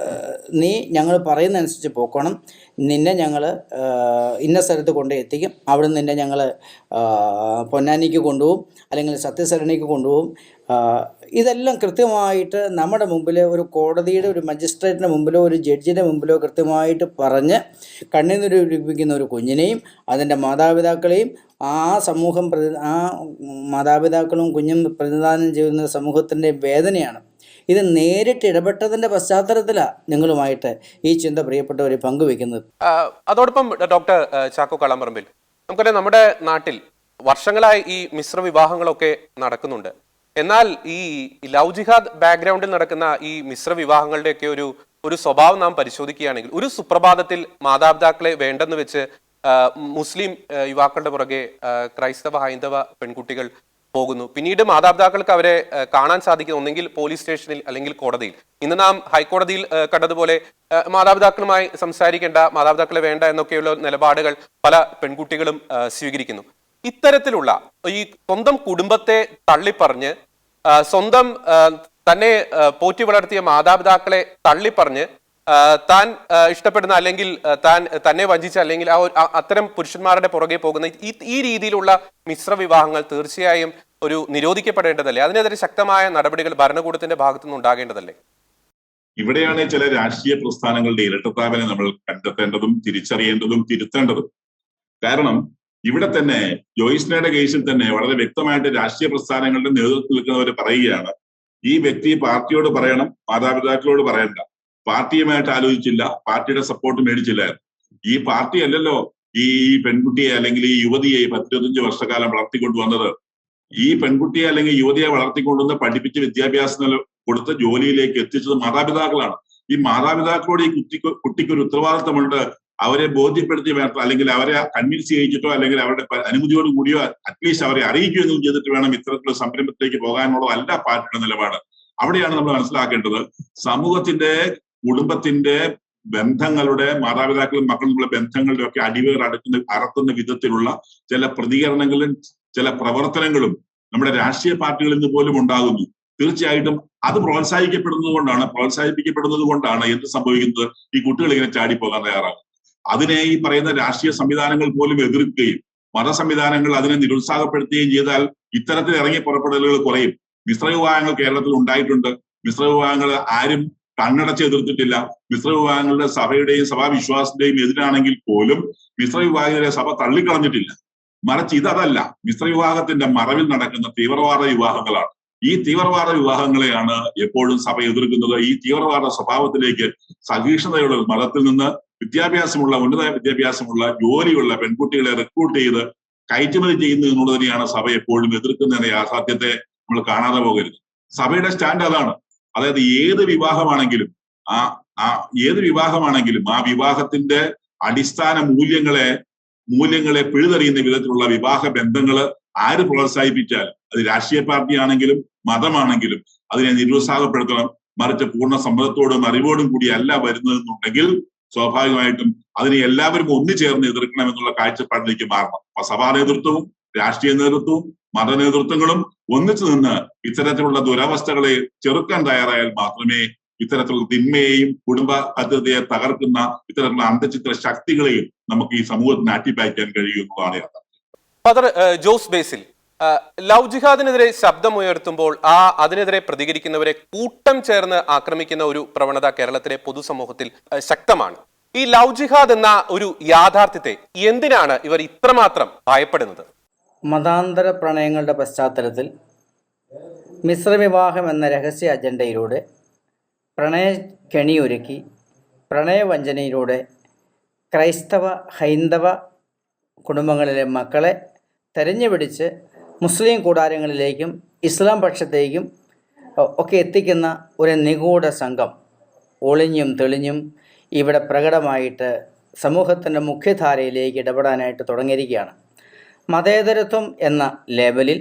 നീ ഞങ്ങൾ പറയുന്നതനുസരിച്ച് പോക്കണം, നിന്നെ ഞങ്ങൾ ഇന്ന സ്ഥലത്ത് കൊണ്ട് എത്തിക്കും, അവിടെ നിന്ന് നിന്നെ ഞങ്ങൾ പൊന്നാനിക്ക് കൊണ്ടുപോകും, അല്ലെങ്കിൽ സത്യസരണിക്ക് കൊണ്ടുപോകും. ഇതെല്ലാം കൃത്യമായിട്ട് നമ്മുടെ മുമ്പിൽ ഒരു കോടതിയുടെ, ഒരു മജിസ്ട്രേറ്റിൻ്റെ മുമ്പിലോ ഒരു ജഡ്ജിൻ്റെ മുമ്പിലോ കൃത്യമായിട്ട് പറഞ്ഞ് കണ്ണീരൊലിപ്പിക്കുന്ന ഒരു കുഞ്ഞിനെയും അതിൻ്റെ മാതാപിതാക്കളെയും ആ മാതാപിതാക്കളും കുഞ്ഞും പ്രതിനിധാനം ചെയ്യുന്ന സമൂഹത്തിൻ്റെ വേദനയാണ്. ഇത് നേരിട്ട് ഇടപെട്ടതിൻ്റെ പശ്ചാത്തലത്തിലാണ് നിങ്ങളുമായിട്ട് ഈ ചിന്ത പ്രിയപ്പെട്ടവരെ പങ്കുവെക്കുന്നത്. അതോടൊപ്പം ഡോക്ടർ ചാക്കോ കളാമ്പറമ്പിൽ, നമുക്കറിയാം നമ്മുടെ നാട്ടിൽ വർഷങ്ങളായി ഈ മിശ്ര വിവാഹങ്ങളൊക്കെ നടക്കുന്നുണ്ട്. എന്നാൽ ഈ ലവ് ജിഹാദ് ബാക്ക്ഗ്രൗണ്ടിൽ നടക്കുന്ന ഈ മിശ്ര വിവാഹങ്ങളുടെയൊക്കെ ഒരു ഒരു സ്വഭാവം നാം പരിശോധിക്കുകയാണെങ്കിൽ ഒരു സുപ്രഭാതത്തിൽ മാതാപിതാക്കളെ വേണ്ടെന്ന് വെച്ച് മുസ്ലിം യുവാക്കളുടെ പുറകെ ക്രൈസ്തവ ഹൈന്ദവ പെൺകുട്ടികൾ പോകുന്നു. പിന്നീട് മാതാപിതാക്കൾക്ക് അവരെ കാണാൻ സാധിക്കുന്ന ഒന്നെങ്കിൽ പോലീസ് സ്റ്റേഷനിൽ അല്ലെങ്കിൽ കോടതിയിൽ. ഇന്ന് നാം ഹൈക്കോടതിയിൽ കണ്ടതുപോലെ മാതാപിതാക്കളുമായി സംസാരിക്കേണ്ട, മാതാപിതാക്കളെ വേണ്ട എന്നൊക്കെയുള്ള നിലപാടുകൾ പല പെൺകുട്ടികളും സ്വീകരിക്കുന്നു. ഇത്തരത്തിലുള്ള ഈ സ്വന്തം കുടുംബത്തെ തള്ളിപ്പറഞ്ഞ് സ്വന്തം തന്നെ പോറ്റി വളർത്തിയ മാതാപിതാക്കളെ തള്ളിപ്പറഞ്ഞ് താൻ ഇഷ്ടപ്പെടുന്ന അല്ലെങ്കിൽ തന്നെ വഞ്ചിച്ച അല്ലെങ്കിൽ അത്തരം പുരുഷന്മാരുടെ പുറകെ പോകുന്ന ഈ രീതിയിലുള്ള മിശ്ര വിവാഹങ്ങൾ തീർച്ചയായും ഒരു നിരോധിക്കപ്പെടേണ്ടതല്ലേ? അതിനെതിരെ ശക്തമായ നടപടികൾ ഭരണകൂടത്തിന്റെ ഭാഗത്തുനിന്ന് ഉണ്ടാകേണ്ടതല്ലേ? ഇവിടെയാണ് ചില രാഷ്ട്രീയ പ്രസ്ഥാനങ്ങളുടെ ഇരട്ടത്താവിനെ നമ്മൾ കണ്ടെത്തേണ്ടതും തിരിച്ചറിയേണ്ടതും തിരുത്തേണ്ടതും. കാരണം ഇവിടെ തന്നെ ജോയ്സ്നയുടെ കേസിൽ തന്നെ വളരെ വ്യക്തമായിട്ട് രാഷ്ട്രീയ പ്രസ്ഥാനങ്ങളുടെ നേതൃത്വത്തിൽ നിൽക്കുന്നവർ പറയുകയാണ്, ഈ വ്യക്തി പാർട്ടിയോട് പറയണം, മാതാപിതാക്കളോട് പറയണ്ട. പാർട്ടിയുമായിട്ട് ആലോചിച്ചില്ല, പാർട്ടിയുടെ സപ്പോർട്ട് മേടിച്ചില്ലായിരുന്നു. ഈ പാർട്ടി അല്ലല്ലോ ഈ പെൺകുട്ടിയെ അല്ലെങ്കിൽ ഈ യുവതിയെ 10-25 വർഷക്കാലം വളർത്തിക്കൊണ്ടുവന്നത്. ഈ പെൺകുട്ടിയെ അല്ലെങ്കിൽ യുവതിയെ വളർത്തിക്കൊണ്ടുവന്ന് പഠിപ്പിച്ച് വിദ്യാഭ്യാസം കൊടുത്ത് ജോലിയിലേക്ക് എത്തിച്ചത് മാതാപിതാക്കളാണ്. ഈ മാതാപിതാക്കളോട് ഈ കുട്ടിക്ക് ഒരു ഉത്തരവാദിത്തമുണ്ട്. അവരെ ബോധ്യപ്പെടുത്തി വേണം, അല്ലെങ്കിൽ അവരെ കൺവിൻസ് ചെയ്യിച്ചിട്ടോ അല്ലെങ്കിൽ അവരുടെ അനുമതിയോട് കൂടിയോ അറ്റ്ലീസ്റ്റ് അവരെ അറിയിക്കുകയോ ചെയ്തിട്ട് വേണം ഇത്തരത്തിലുള്ള സംരംഭത്തിലേക്ക് പോകാനുള്ളതോ അല്ല പാർട്ടിയുടെ നിലപാട്. അവിടെയാണ് നമ്മൾ മനസ്സിലാക്കേണ്ടത്. സമൂഹത്തിന്റെ, കുടുംബത്തിന്റെ ബന്ധങ്ങളുടെ, മാതാപിതാക്കളും മക്കളും തമ്മിലുള്ള ബന്ധങ്ങളുടെ ഒക്കെ അടിവേർ അറക്കുന്ന വിധത്തിലുള്ള ചില പ്രതികരണങ്ങളും ചില പ്രവർത്തനങ്ങളും നമ്മുടെ രാഷ്ട്രീയ പാർട്ടികളിൽ നിന്ന് പോലും ഉണ്ടാകുന്നു. തീർച്ചയായിട്ടും അത് പ്രോത്സാഹിപ്പിക്കപ്പെടുന്നത് കൊണ്ടാണ് എന്ത് സംഭവിക്കുന്നത്, ഈ കുട്ടികൾ ഇങ്ങനെ ചാടിപ്പോകാൻ തയ്യാറാകും. അതിനെ ഈ പറയുന്ന രാഷ്ട്രീയ സംവിധാനങ്ങൾ പോലും എതിർക്കുകയും മതസംവിധാനങ്ങൾ അതിനെ നിരുത്സാഹപ്പെടുത്തുകയും ചെയ്താൽ ഇത്തരത്തിൽ ഇറങ്ങി പുറപ്പെടലുകൾ കുറയും. മിശ്രവിവാഹങ്ങൾ കേരളത്തിൽ ഉണ്ടായിട്ടുണ്ട്. മിശ്രവിവാഹങ്ങൾ ആരും കണ്ണടച്ച് എതിർത്തിട്ടില്ല. മിശ്രവിവാഹങ്ങളുടെ സഭയുടെയും സഭാവിശ്വാസത്തിന്റെയും എതിരാണെങ്കിൽ പോലും മിശ്രവിവാഹിതരെ സഭ തള്ളിക്കളഞ്ഞിട്ടില്ല. മറിച്ച് ഇതല്ല, മിശ്രവിവാഹത്തിന്റെ മറവിൽ നടക്കുന്ന തീവ്രവാദ വിവാഹങ്ങളാണ്. ഈ തീവ്രവാദ വിവാഹങ്ങളെയാണ് എപ്പോഴും സഭ എതിർക്കുന്നത്. ഈ തീവ്രവാദ സ്വഭാവത്തിലേക്ക് സഹിഷ്ണുതയുള്ള മതത്തിൽ നിന്ന് വിദ്യാഭ്യാസമുള്ള, ഉന്നത വിദ്യാഭ്യാസമുള്ള, ജോലിയുള്ള പെൺകുട്ടികളെ റിക്രൂട്ട് ചെയ്ത് കയറ്റുമതി ചെയ്യുന്നു എന്നുള്ളതിനെയാണ് സഭ എപ്പോഴും എതിർക്കുന്നതിന്റെ യാഥാർത്ഥ്യത്തെ നമ്മൾ കാണാതെ പോകരുത്. സഭയുടെ സ്റ്റാൻഡ് അതാണ്. അതായത് ഏത് വിവാഹമാണെങ്കിലും ആ വിവാഹത്തിന്റെ അടിസ്ഥാന മൂല്യങ്ങളെ പിഴുതെറിയുന്ന വിധത്തിലുള്ള വിവാഹ ബന്ധങ്ങള് ആര് പ്രോത്സാഹിപ്പിച്ചാൽ, അത് രാഷ്ട്രീയ പാർട്ടിയാണെങ്കിലും മതമാണെങ്കിലും അതിനെ നിരുത്സാഹപ്പെടുത്തണം. മറിച്ച് പൂർണ്ണ സമ്മതത്തോടും അറിവോടും കൂടി അല്ല വരുന്നതെന്നുണ്ടെങ്കിൽ സ്വാഭാവികമായിട്ടും അതിനെ എല്ലാവരും ഒന്നുചേർന്ന് എതിർക്കണം എന്നുള്ള കാഴ്ചപ്പാടിലേക്ക് മാറണം. അപ്പൊ സഭാ നേതൃത്വവും രാഷ്ട്രീയ നേതൃത്വവും മത നേതൃത്വങ്ങളും ഒന്നിച്ചു നിന്ന് ഇത്തരത്തിലുള്ള ദുരവസ്ഥകളെ ചെറുക്കാൻ തയ്യാറായാൽ മാത്രമേ ഇത്തരത്തിലുള്ള തിന്മയെയും കുടുംബ പദ്ധതിയെ തകർക്കുന്ന ഇത്തരത്തിലുള്ള അന്തചിത്ര ശക്തികളെയും നമുക്ക് ഈ സമൂഹത്തിന് അട്ടിപ്പായിക്കാൻ കഴിയുന്നതാണ് യാഥാർത്ഥ്യം. ഫാദർ ജോസ് ബേസിൽ, ലവ് ജിഹാദിനെതിരെ ശബ്ദമുയർത്തുമ്പോൾ അതിനെതിരെ പ്രതികരിക്കുന്നവരെ കൂട്ടം ചേർന്ന് ആക്രമിക്കുന്ന ഒരു പ്രവണത കേരളത്തിലെ പൊതുസമൂഹത്തിൽ ശക്തമാണ്. ഈ ലവ് ജിഹാദ് എന്ന ഒരു യാഥാർത്ഥ്യത്തെ എന്തിനാണ് ഇവർ ഇത്രമാത്രം ഭയപ്പെടുന്നത്? മതാന്തര പ്രണയങ്ങളുടെ പശ്ചാത്തലത്തിൽ മിശ്രവിവാഹം എന്ന രഹസ്യ അജണ്ടയിലൂടെ പ്രണയ കെണിയൊരുക്കി പ്രണയവഞ്ചനയിലൂടെ ക്രൈസ്തവ ഹൈന്ദവ കുടുംബങ്ങളിലെ മക്കളെ തെരഞ്ഞുപിടിച്ച് മുസ്ലിം കൂടാരങ്ങളിലേക്കും ഇസ്ലാം പക്ഷത്തേക്കും ഒക്കെ എത്തിക്കുന്ന ഒരു നിഗൂഢ സംഘം ഒളിഞ്ഞും തെളിഞ്ഞും ഇവിടെ പ്രകടമായിട്ട് സമൂഹത്തിൻ്റെ മുഖ്യധാരയിലേക്ക് ഇടപെടാനായിട്ട് തുടങ്ങിയിരിക്കുകയാണ്. മതേതരത്വം എന്ന ലേബലിൽ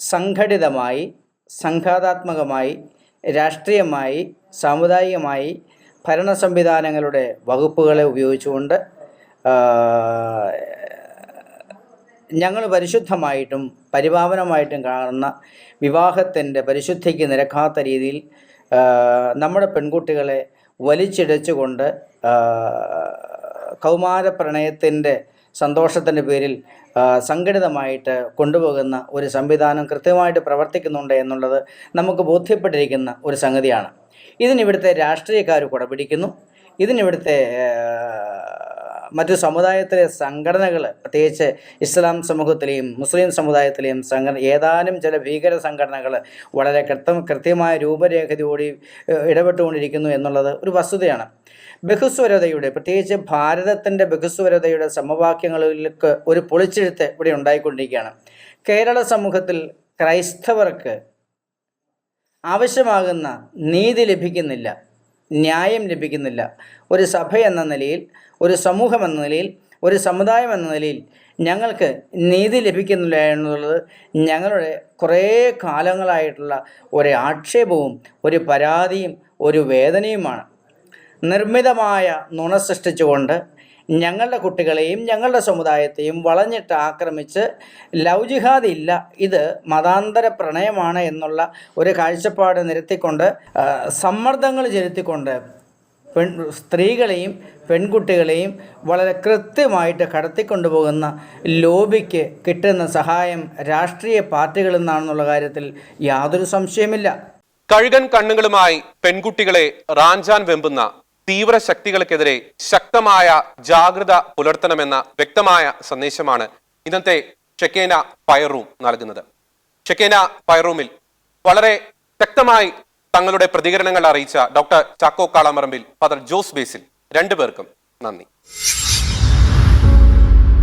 സംഘടിതമായി, സംഘാതാത്മകമായി, രാഷ്ട്രീയമായി, സാമുദായികമായി ഭരണ സംവിധാനങ്ങളുടെ വകുപ്പുകളെ ഉപയോഗിച്ചുകൊണ്ട് ഞങ്ങൾ പരിശുദ്ധമായിട്ടും പരിപാവനമായിട്ടും കാണുന്ന വിവാഹത്തിൻ്റെ പരിശുദ്ധിക്ക് നിരക്കാത്ത രീതിയിൽ നമ്മുടെ പെൺകുട്ടികളെ വലിച്ചിഴച്ചുകൊണ്ട് കൗമാര പ്രണയത്തിൻ്റെ സന്തോഷത്തിൻ്റെ പേരിൽ സംഘടിതമായിട്ട് കൊണ്ടുപോകുന്ന ഒരു സംവിധാനം കൃത്യമായിട്ട് പ്രവർത്തിക്കുന്നുണ്ട് എന്നുള്ളത് നമുക്ക് ബോധ്യപ്പെട്ടിരിക്കുന്ന ഒരു സംഗതിയാണ്. ഇതിനിവിടുത്തെ രാഷ്ട്രീയക്കാർ കുടപിടിക്കുന്നു. ഇതിനിവിടുത്തെ മറ്റു സമുദായത്തിലെ സംഘടനകൾ, പ്രത്യേകിച്ച് ഇസ്ലാം സമൂഹത്തിലെയും മുസ്ലിം സമുദായത്തിലെയും ഏതാനും ചില ഭീകര സംഘടനകൾ വളരെ കൃത്യമായ രൂപരേഖയോടെ ഇടപെട്ടുകൊണ്ടിരിക്കുന്നു എന്നുള്ളത് ഒരു വസ്തുതയാണ്. ബഹുസ്വരതയുടെ, പ്രത്യേകിച്ച് ഭാരതത്തിൻ്റെ ബഹുസ്വരതയുടെ സമവാക്യങ്ങളിലേക്ക് ഒരു പൊളിച്ചെഴുത്ത് ഇവിടെ ഉണ്ടായിക്കൊണ്ടിരിക്കുകയാണ്. കേരള സമൂഹത്തിൽ ക്രൈസ്തവർക്ക് ആവശ്യമാകുന്ന നീതി ലഭിക്കുന്നില്ല. ന്യായം ലഭിക്കുന്നില്ല. ഒരു സഭ എന്ന നിലയിൽ, ഒരു സമൂഹം എന്ന നിലയിൽ, ഒരു സമുദായം എന്ന നിലയിൽ ഞങ്ങൾക്ക് നീതി ലഭിക്കുന്നില്ല എന്നുള്ളത് ഞങ്ങളുടെ കുറേ കാലങ്ങളായിട്ടുള്ള ഒരു ആക്ഷേപവും ഒരു പരാതിയും ഒരു വേദനയുമാണ്. നിർമ്മിതമായ നുണ സൃഷ്ടിച്ചുകൊണ്ട് ഞങ്ങളുടെ കുട്ടികളെയും ഞങ്ങളുടെ സമുദായത്തെയും വളഞ്ഞിട്ട് ആക്രമിച്ച് ലവ് ജിഹാദ് ഇല്ല, ഇത് മതാന്തര പ്രണയമാണ് എന്നുള്ള ഒരു കാഴ്ചപ്പാട് നിരത്തിക്കൊണ്ട് സമ്മർദ്ദങ്ങൾ ചെലുത്തിക്കൊണ്ട് സ്ത്രീകളെയും പെൺകുട്ടികളെയും വളരെ കൃത്യമായിട്ട് കടത്തിക്കൊണ്ടുപോകുന്ന ലോബിക്ക് കിട്ടുന്ന സഹായം രാഷ്ട്രീയ പാർട്ടികളിൽ നിന്നാണെന്നുള്ള കാര്യത്തിൽ യാതൊരു സംശയമില്ല. കഴുകൻ കണ്ണുകളുമായി പെൺകുട്ടികളെ റാഞ്ചാൻ വെമ്പുന്ന തീവ്ര ശക്തികൾക്കെതിരെ ശക്തമായ ജാഗ്രത പുലർത്തണമെന്ന വ്യക്തമായ സന്ദേശമാണ് ഇന്നത്തെ ഷെക്കേന ഫയർ റൂം നൽകുന്നത്. ഷെക്കേന ഫയർ റൂമിൽ വളരെ ശക്തമായി തങ്ങളുടെ പ്രതികരണങ്ങൾ അറിയിച്ച ഡോക്ടർ ചാക്കോ കാളാമറമ്പിൽ, ഫാദർ ജോസ് ബേസിൽ, രണ്ടുപേർക്കും നന്ദി.